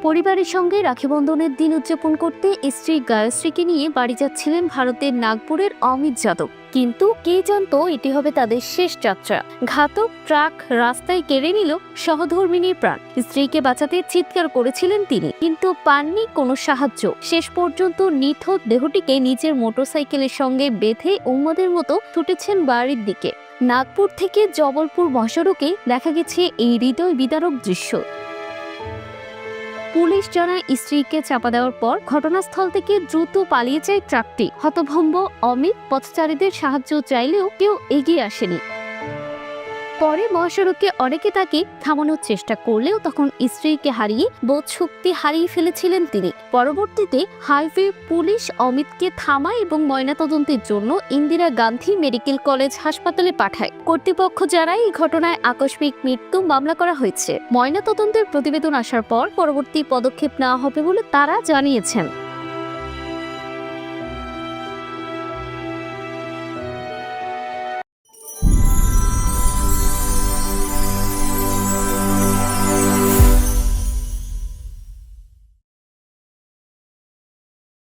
পরিবারের সঙ্গে রাখি বন্ধনের দিন উদযাপন করতে স্ত্রী গায়ত্রীকে নিয়ে বাড়ি যাচ্ছিলেন ভারতের নাগপুরের অমিত যাদব। কিন্তু কে জানতো এটি হবে তাদের শেষ যাত্রা। ঘাতক ট্রাক রাস্তায় কেড়ে নিল সহধর্মিনীর প্রাণ। স্ত্রীকে বাঁচাতে চিৎকার করেছিলেন তিনি, কিন্তু পাননি কোনো সাহায্য। শেষ পর্যন্ত নিথর দেহটিকে নিজের মোটরসাইকেলের সঙ্গে বেঁধে উন্মাদের মতো ছুটেছেন বাড়ির দিকে। নাগপুর থেকে জবলপুর মহাসড়কে দেখা গেছে এই হৃদয় বিদারক দৃশ্য। পুলিশ জানায় স্ত্রীকে চাপা দেওয়ার পর ঘটনাস্থল থেকে দ্রুত পালিয়ে যায় ট্রাকটি। হতভম্ব অমিত পথচারীদের সাহায্য চাইলেও কেউ এগিয়ে আসেনি। পরে মহাসড়কে অনেকে তাকে থামানোর চেষ্টা করলেও তখন স্ত্রীকে হারিয়ে বোধ শক্তি হারিয়ে ফেলেছিলেন তিনি। পরবর্তীতে হাইওয়ে পুলিশ অমিতকে থামায় এবং ময়নাতদন্তের জন্য ইন্দিরা গান্ধী মেডিকেল কলেজ হাসপাতালে পাঠায়। কর্তৃপক্ষ জানায় এই ঘটনায় আকস্মিক মৃত্যু মামলা করা হয়েছে। ময়নাতদন্তের প্রতিবেদন আসার পর পরবর্তী পদক্ষেপ নেওয়া হবে বলে তারা জানিয়েছেন।